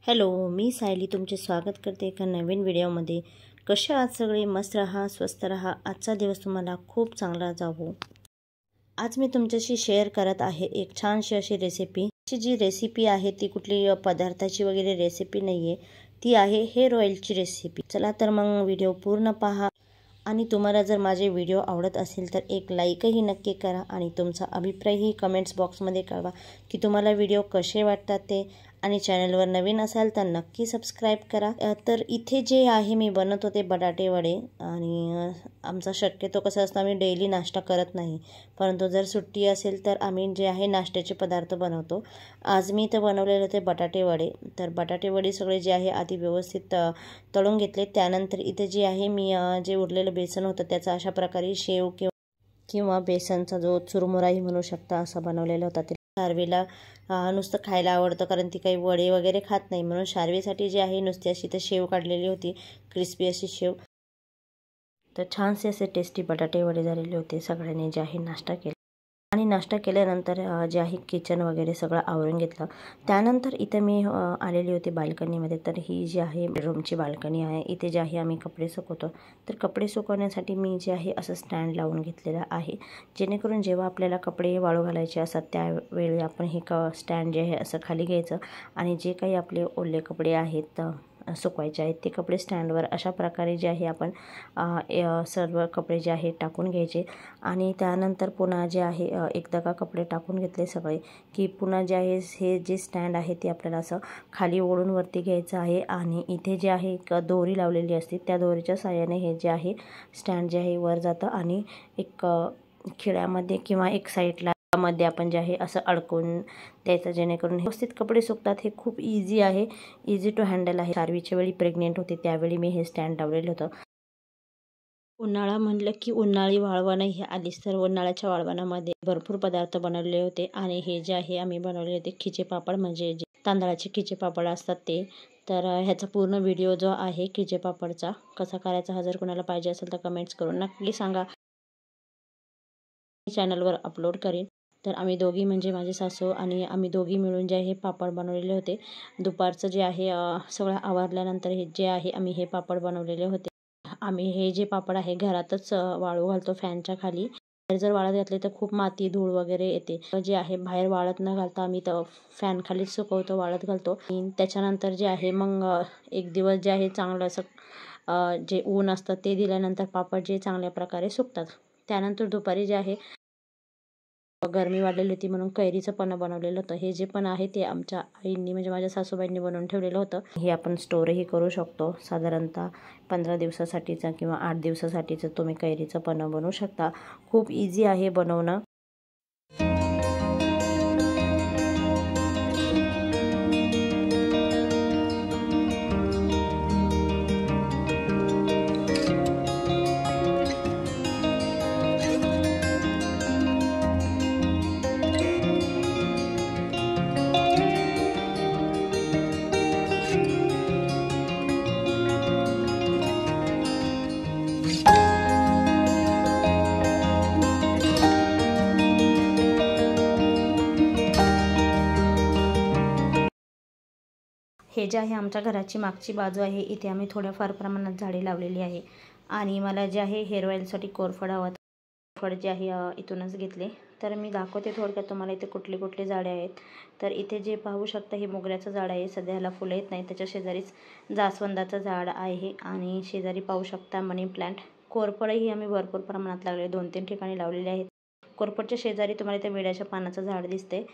Hello, मी सायली तुमचे स्वागत करते एका नवीन व्हिडिओमध्ये। कसे आहात सगळे? मस्त रहा, स्वस्थ रहा। आजचा दिवस तुम्हाला खूप चांगला जावो। आज मी तुमच्याशी शेअर करत आहे एक छानशी अशी रेसिपी। जी रेसिपी आहे ती कुठली पदार्थाची वगैरे रेसिपी नाहीये, ती आहे हेअर ऑइलची रेसिपी। चला तर मग व्हिडिओ पूर्ण पहा आणि तुम्हाला जर माझे व्हिडिओ आवडत असेल तर एक लाईकही नक्की करा आणि तुमचा अभिप्रायही कमेंट्स बॉक्समध्ये कळवा की तुम्हाला व्हिडिओ कसे वाटतात ते। आणि चॅनलवर नवीन असाल तर नक्की सबस्क्राइब करा। तर इथे जे आहे मी बनवत होते बटाटे वडे आणि आमचा शक्यतो कसं असतं आम्ही डेली नाश्ता करत नाही, परंतु जर सुट्टी असेल तर आम्ही जे आहे नाश्त्याचे पदार्थ बनवतो। आज मी इथे बनवलेले होते बटाटे वडे। तर बटाटे वडे सगळे जे आहे आधी व्यवस्थित तळून घेतले। त्यानंतर इथे जे आहे मी जे उरलेलं बेसन होतं त्याचा अशा प्रकारे शेव किंवा बेसनचा जो चुरमुराही म्हणू शकता असा बनवलेला होता। ते शार्वीला नुसतं खायला आवडतं कारण ती काही वडे वगैरे खात नाही, म्हणून शार्वीसाठी जी आहे नुसती अशी तर शेव काढलेली होती, क्रिस्पी अशी शेव। तर छानसे असे टेस्टी बटाटे वडे झालेले होते। सगळ्यांनी जे आहे नाश्ता केला आणि नाश्ता केल्यानंतर जे आहे किचन वगैरे सगळं आवरून घेतलं। त्यानंतर इथे मी आलेली होती बाल्कनीमध्ये। तर ही जी आहे बेडरूमची बाल्कनी आहे, इथे जे आहे आम्ही कपडे सुकवतो। तर कपडे सुकवण्यासाठी मी जे आहे असं स्टँड लावून घेतलेलं आहे, जेणेकरून जेव्हा आपल्याला कपडे वाळू घालायचे असतात त्यावेळी आपण हे स्टँड जे आहे असं खाली घ्यायचं आणि जे काही आपले ओले कपडे आहेत सुकवायचे आहेत ते कपडे स्टँडवर अशा प्रकारे जे आहे आपण सर्व कपडे जे आहे टाकून घ्यायचे। आणि त्यानंतर पुन्हा जे आहे एकदा का कपडे टाकून घेतले सगळे की पुन्हा जे आहे हे जे स्टँड आहे ते आपल्याला असं खाली ओढून वरती घ्यायचं आहे। आणि इथे जे आहे एक दोरी लावलेली असते, त्या दोरीच्या साहाय्याने हे जे आहे स्टँड जे आहे वर जातं आणि एक खिळ्यामध्ये किंवा एक साईडला मध्ये आपण जे आहे असं अडकून द्यायचं, जेणेकरून व्यवस्थित कपडे सुकतात। हे खूप इझी आहे, इझी टू हँडल आहे। शार्वीच्या वेळी प्रेग्नेंट होते त्यावेळी मी हे स्टँड लावलेलं होतं। उन्हाळा म्हणलं की उन्हाळी वाळवण ही आलीच, तर उन्हाळ्याच्या वाळवणामध्ये भरपूर पदार्थ बनवलेले होते आणि हे जे आहे आम्ही बनवले होते खिचे पापड, म्हणजे जे तांदळाचे खिचे पापड असतात ते। तर ह्याचा पूर्ण व्हिडिओ जो आहे खिचे पापडचा कसा करायचा हा जर कोणाला पाहिजे असेल तर कमेंट्स करून नक्की सांगा, चॅनलवर अपलोड करेन। तर आम्ही दोघी म्हणजे माझे सासू आणि आम्ही दोघी मिळून जे आहे पापड बनवलेले होते। दुपारचं जे आहे सगळं आवरल्यानंतर हे जे आहे आम्ही हे पापड बनवलेले होते। आम्ही हे जे पापड आहे घरातच वाळू घालतो फॅनच्या खाली। बाहेर जर वाळत घातले तर खूप माती धूळ वगैरे येते, जे आहे बाहेर वाळत न घालता आम्ही तर फॅन खालीच सुकवतो, वाळत घालतो। त्याच्यानंतर जे आहे मग एक दिवस जे आहे चांगलं असं जे ऊन असतं ते दिल्यानंतर पापड जे चांगल्या प्रकारे सुकतात। त्यानंतर दुपारी जे आहे गरमी वाढलेली होती म्हणून कैरीचं पन्ह बनवलेलं होतं। हे जे पण आहे ते आमच्या आईंनी म्हणजे माझ्या सासूबाईंनी बनवून ठेवलेलं होतं। हे आपण स्टोरही करू शकतो, साधारणतः 15 दिवसासाठीचं किंवा 8 दिवसासाठीचं तुम्ही कैरीचं पन्ह बनवू शकता। खूप इझी आहे बनवणं। हे जे आहे आमच्या घराची मागची बाजू आहे, इथे आम्ही थोड्याफार प्रमाणात झाडे लावलेली आहे आणि मला जे आहे हेअर ऑइलसाठी कोरफड हवं, कोरफड जे आहे इथूनच घेतले। तर मी दाखवते थोडक्यात तुम्हाला इथे कुठले कुठले झाडे आहेत। तर इथे जे पाहू शकता हे मोगऱ्याचं झाड आहे, सध्या ह्याला फुलं येत नाही। त्याच्या शेजारीच जास्वंदाचं झाड आहे आणि शेजारी पाहू शकता मनी प्लांट। कोरफडही आम्ही भरपूर प्रमाणात लावले, 2-3 ठिकाणी लावलेले आहेत। कोरफडच्या शेजारी तुम्हाला इथे वेड्याच्या पानाचं झाड दिसते,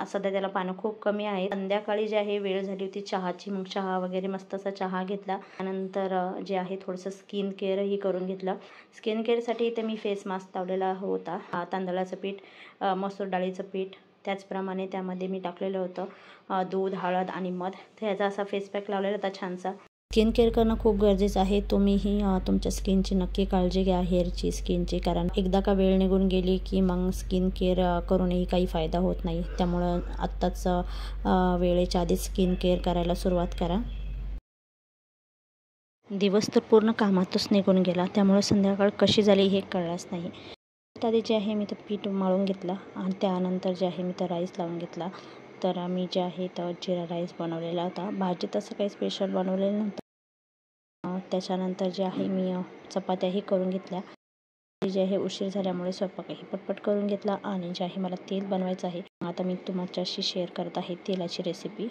सध्या त्याला पानं खूप कमी आहेत। संध्याकाळी जे आहे वेळ झाली होती चहाची, मग चहा वगैरे मस्त असा चहा घेतला। त्यानंतर जे आहे थोडंसं स्किन केअरही करून घेतलं। स्किन केअरसाठी इथे मी फेस मास्क लावलेला होता, तांदळाचं पीठ, मसूर डाळीचं पीठ, त्याचप्रमाणे त्यामध्ये मी टाकलेलं होतं दूध, हळद आणि मध। तर ह्याचा असा फेस पॅक लावलेला होता छानसा। स्किन केअर करणं खूप गरजेचं आहे। तुम्हीही तुमच्या स्किनची नक्की काळजी घ्या, हेअरची, स्किनची, कारण एकदा का वेळ निघून गेली की मग स्किन केअर करूनही काही फायदा होत नाही। त्यामुळं आत्ताच वेळेच्या आधी स्किन केअर करायला सुरुवात करा। दिवस तर पूर्ण कामातच निघून गेला, त्यामुळे संध्याकाळ कशी झाली हे कळलंच नाही। आधी जे आहे मी तर पीठ मळून घेतलं आणि त्यानंतर जे आहे मी तर राईस लावून घेतला। तर मी जे आहे तर जिरा राईस बनवलेला होता. भाजी तसं काही स्पेशल बनवलेलं नव्हतं. त्याच्यानंतर जे आहे मी चपात्याही करून घेतल्या. जे आहे उशीर झाल्यामुळे स्वयंपाकही पटपट करून घेतला आणि जे आहे मला तेल बनवायचं आहे. आता मी तुमच्याशी शेअर करत आहे तेलाची रेसिपी.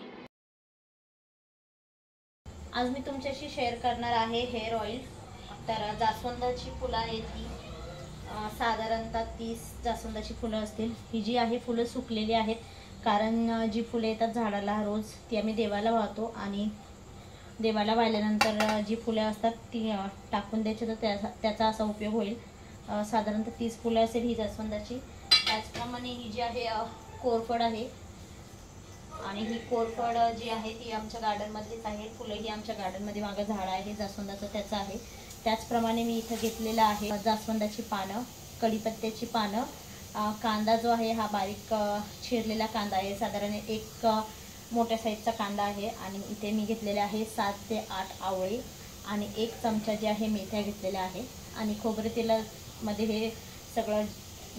आज मी तुमच्याशी शेअर करणार आहे हेअर ऑइल. तर जास्वंदाची फुलं आहेत ती साधारणतः 30 जास्वंदाची फुलं असतील. ही जी आहे फुलं सुकलेली आहेत, कारण जी फुलं येतात झाडाला रोज ती आम्ही देवाला वाहतो आणि देवाला वाहिल्यानंतर जी फुलं असतात ती टाकून द्यायची, तर त्याचा असा उपयोग होईल. साधारणतः 30 फुलं असेल ही जास्वंदाची. त्याचप्रमाणे ही जी आहे कोरफड आहे आणि ही कोरफड जी आहे ती आमच्या गार्डनमधलीच आहे. फुलं ही आमच्या गार्डनमध्ये मागं झाड आहे जास्वंदाचं त्याचं आहे. त्याचप्रमाणे मी इथं घेतलेलं आहे जास्वंदाची पानं, कढीपत्त्याची पानं, कांदा जो आहे हा बारीक चिरलेला कांदा आहे, साधारण एक मोठ्या साईजचा कांदा आहे. आणि इथे मी घेतलेले आहे 7 ते 8 आवळे आणि 1 चमचा जे आहे मेथ्या घेतलेल्या आहे. आणि खोबरे तेलामध्ये हे सगळं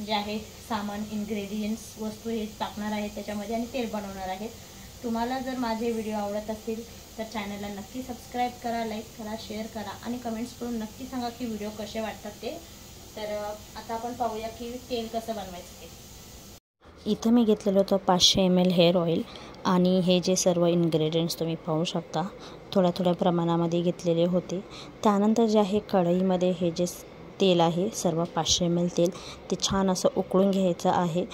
जे आहे सामान इन्ग्रेडियंट्स वस्तू हे टाकणार आहे त्याच्यामध्ये आणि तेल बनवणार आहे. तुम्हाला जर माझे व्हिडिओ आवडत असतील तर चॅनलला नक्की सबस्क्राईब करा, लाईक करा, शेअर करा आणि कमेंट्स करून नक्की सांगा की व्हिडिओ कसे वाटतात ते. तर आता आपण पाहूया की तेल कसं बनवायचं ते. इथं मी घेतलेलं होतं 500 ml हेअर ऑइल आणि हे जे सर्व इन्ग्रेडियंट्स तुम्ही पाहू शकता थोड्या प्रमाणामध्ये घेतलेले होते. त्यानंतर जे आहे कढईमध्ये हे जे तेल आहे सर्व 500 ml तेल ते छान असं उकळून घ्यायचं आहे.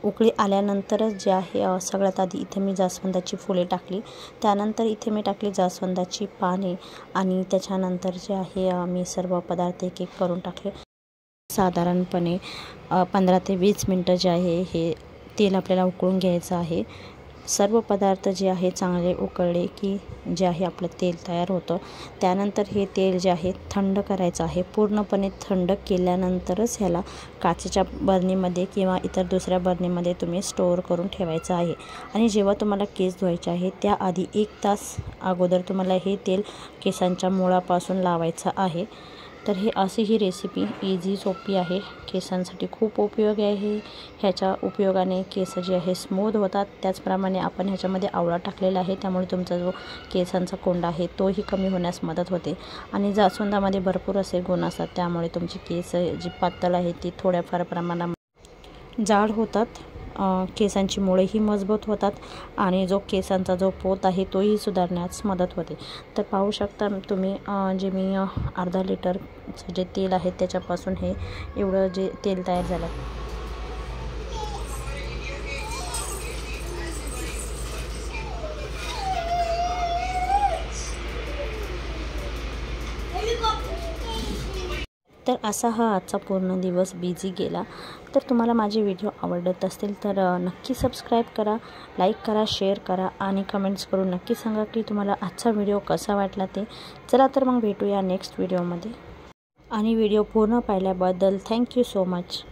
उकळी आल्यानंतरच जे आहे सगळ्यात आधी इथे मी जास्वंदाची फुले टाकली. त्यानंतर इथे मी टाकली जास्वंदाची पाने आणि त्याच्यानंतर जे आहे मी सर्व पदार्थ एक एक करून टाकले. साधारणपणे 15 ते 20 मिनटं जे आहे हे तेल आपल्याला उकळून घ्यायचं आहे. सर्व पदार्थ जे आहे चांगले उकळले की जे आहे आपलं तेल तयार होतं. त्यानंतर हे तेल जे आहे थंड करायचं आहे. पूर्णपणे थंड केल्यानंतरच ह्याला काचेच्या बरणीमध्ये किंवा इतर दुसऱ्या बरणीमध्ये तुम्ही स्टोअर करून ठेवायचं आहे. आणि जेव्हा तुम्हाला केस धुवायचे आहे त्याआधी 1 तास अगोदर तुम्हाला हे तेल केसांच्या मुळापासून लावायचं आहे. तर हे अशी ही रेसिपी इझी सोपी आहे, केसांसाठी खूप उपयोगी आहे. ह्याच्या उपयोगाने केस जे आहे स्मूथ होतात. त्याचप्रमाणे आपण ह्याच्यामध्ये आवळा टाकलेला आहे, त्यामुळे तुमचा जो केसांचा कोंडा आहे तोही कमी होण्यास मदत होते. आणि जास्वंदामध्ये भरपूर असे गुण असतात, त्यामुळे तुमची केस जी पातळ आहे ती थोड्याफार प्रमाणात जाड होतात. केसांची मुळेही मजबूत होतात आणि जो केसांचा जो पोत आहे तोही सुधारण्यास मदत होते. तर पाहू शकता तुम्ही जे मी अर्धा लिटरचं जे तेल आहे त्याच्यापासून हे एवढं जे तेल तयार झालं. तर असा हा आजचा पूर्ण दिवस बिझी गेला. तर तुम्हाला माझे व्हिडिओ आवडत असतील तर नक्की सबस्क्राईब करा, लाईक करा, शेअर करा आणि कमेंट्स करून नक्की सांगा की तुम्हाला आजचा व्हिडिओ कसा वाटला ते. चला तर मग भेटूया नेक्स्ट व्हिडिओमध्ये. आणि व्हिडिओ पूर्ण पाहिल्याबद्दल थँक्यू सो मच.